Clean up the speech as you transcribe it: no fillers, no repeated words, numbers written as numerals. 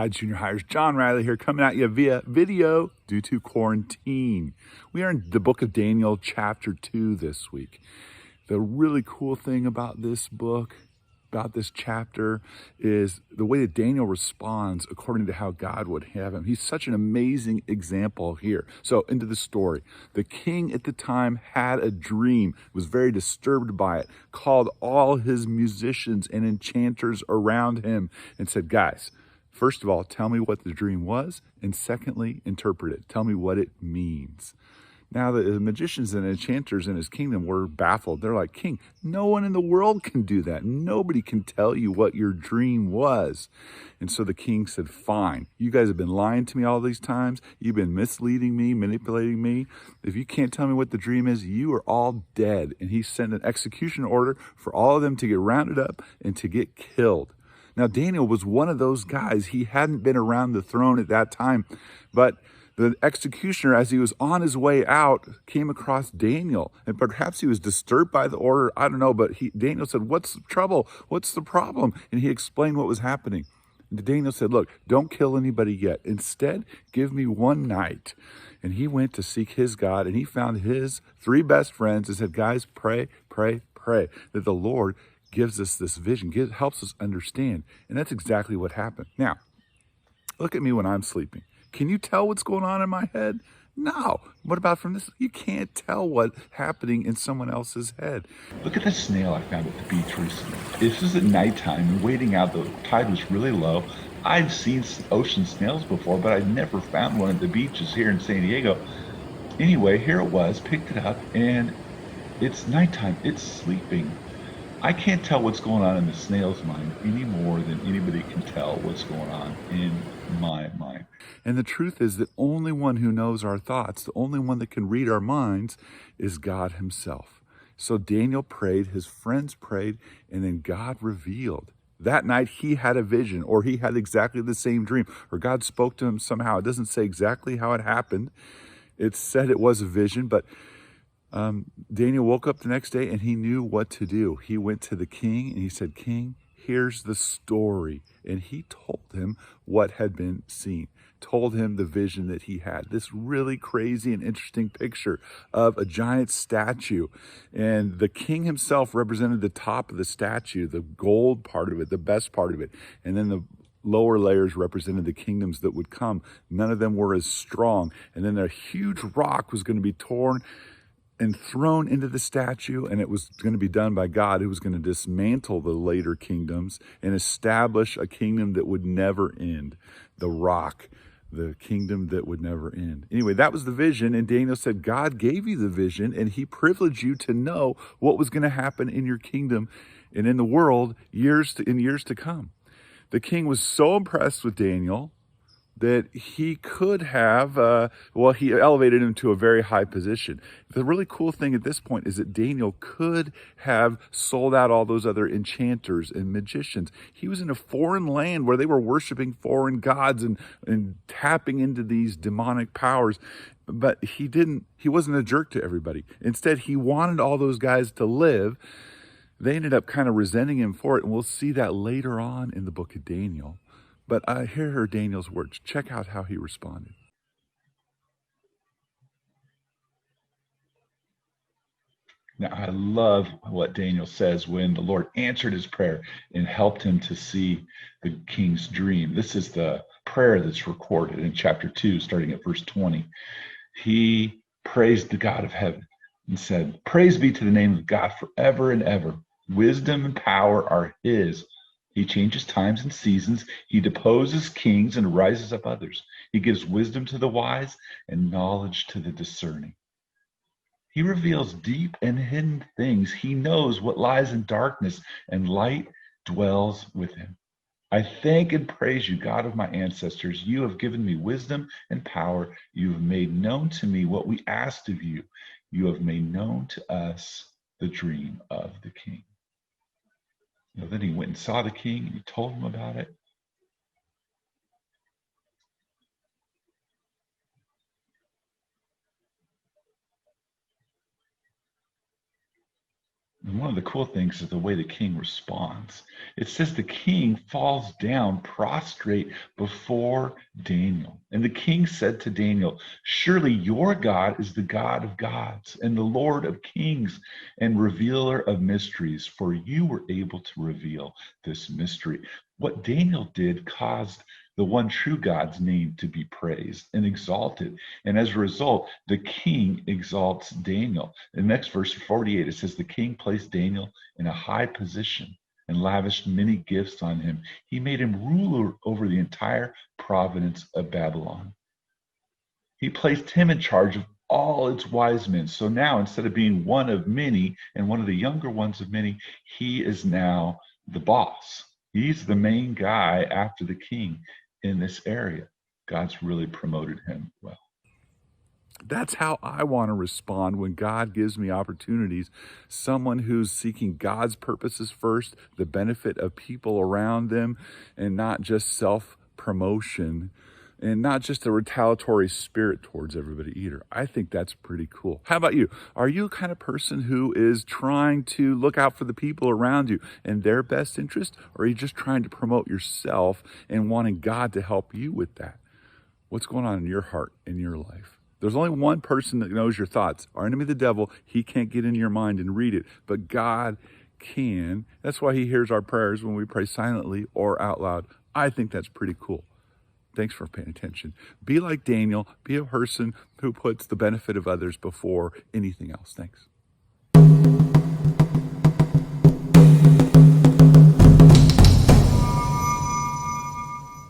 Hi, junior hires. John Riley here, coming at you via video due to quarantine. We are in the book of Daniel, chapter 2 this week. The really cool thing about this book, about this chapter, is the way that Daniel responds according to how God would have him. He's such an amazing example here. So, into the story. The king at the time had a dream, was very disturbed by it, called all his musicians and enchanters around him and said, guys, first of all, tell me what the dream was, and secondly, interpret it. Tell me what it means. Now, the magicians and enchanters in his kingdom were baffled. They're like, King, no one in the world can do that. Nobody can tell you what your dream was. And so the king said, fine, you guys have been lying to me all these times. You've been misleading me, manipulating me. If you can't tell me what the dream is, you are all dead. And he sent an execution order for all of them to get rounded up and to get killed. Now, Daniel was one of those guys. He hadn't been around the throne at that time, but the executioner, as he was on his way out, came across Daniel, and perhaps he was disturbed by the order. I don't know, but Daniel said, what's the trouble? What's the problem? And he explained what was happening. And Daniel said, look, don't kill anybody yet. Instead, give me one night. And he went to seek his God, and he found his 3 best friends and said, guys, pray, pray, pray, that the Lord gives us this vision, helps us understand. And that's exactly what happened. Now, look at me when I'm sleeping. Can you tell what's going on in my head? No. What about from this? You can't tell what's happening in someone else's head. Look at the snail I found at the beach recently. This was at nighttime and waiting out. The tide was really low. I've seen ocean snails before, but I'd never found one at the beaches here in San Diego. Anyway, here it was, picked it up, and it's nighttime. It's sleeping. I can't tell what's going on in the snail's mind any more than anybody can tell what's going on in my mind. And the truth is that only one who knows our thoughts, the only one that can read our minds, is God himself. So Daniel prayed, his friends prayed, and then God revealed. That night he had a vision, or he had exactly the same dream, or God spoke to him somehow. It doesn't say exactly how it happened. It said it was a vision, but Daniel woke up the next day and he knew what to do. He went to the king and he said, King, here's the story. And he told him what had been seen, told him the vision that he had. This really crazy and interesting picture of a giant statue. And the king himself represented the top of the statue, the gold part of it, the best part of it. And then the lower layers represented the kingdoms that would come. None of them were as strong. And then a huge rock was going to be torn and thrown into the statue, and it was going to be done by God, who was going to dismantle the later kingdoms and establish a kingdom that would never end. The rock, the kingdom that would never end. Anyway, that was the vision, and Daniel said, God gave you the vision, and he privileged you to know what was going to happen in your kingdom and in the world in years to come. The king was so impressed with Daniel that he could have, he elevated him to a very high position. The really cool thing at this point is that Daniel could have sold out all those other enchanters and magicians. He was in a foreign land where they were worshiping foreign gods and tapping into these demonic powers. But he wasn't a jerk to everybody. Instead, he wanted all those guys to live. They ended up kind of resenting him for it, and we'll see that later on in the book of Daniel. But here are Daniel's words. Check out how he responded. Now, I love what Daniel says when the Lord answered his prayer and helped him to see the king's dream. This is the prayer that's recorded in chapter 2, starting at verse 20. He praised the God of heaven and said, praise be to the name of God forever and ever. Wisdom and power are his. He changes times and seasons. He deposes kings and rises up others. He gives wisdom to the wise and knowledge to the discerning. He reveals deep and hidden things. He knows what lies in darkness, and light dwells with him. I thank and praise you, God of my ancestors. You have given me wisdom and power. You have made known to me what we asked of you. You have made known to us the dream of the king. Then he went and saw the king, and he told him about it. And one of the cool things is the way the king responds. It says the king falls down prostrate before Daniel. And the king said to Daniel, "Surely your God is the God of gods and the Lord of kings and revealer of mysteries, for you were able to reveal this mystery." What Daniel did caused the one true God's name to be praised and exalted. And as a result, the king exalts Daniel. In the next verse 48, it says, "The king placed Daniel in a high position and lavished many gifts on him. He made him ruler over the entire province of Babylon. He placed him in charge of all its wise men." So now, instead of being one of many and one of the younger ones of many, he is now the boss. He's the main guy after the king in this area. God's really promoted him well. That's how I want to respond when God gives me opportunities. Someone who's seeking God's purposes first, the benefit of people around them, and not just self promotion and not just a retaliatory spirit towards everybody either. I think that's pretty cool. How about you? Are you a kind of person who is trying to look out for the people around you and their best interest, or are you just trying to promote yourself and wanting God to help you with that? What's going on in your heart, in your life? There's only one person that knows your thoughts. Our enemy, the devil, he can't get into your mind and read it, but God can. That's why he hears our prayers when we pray silently or out loud. I think that's pretty cool. Thanks for paying attention. Be like Daniel. Be a person who puts the benefit of others before anything else. Thanks.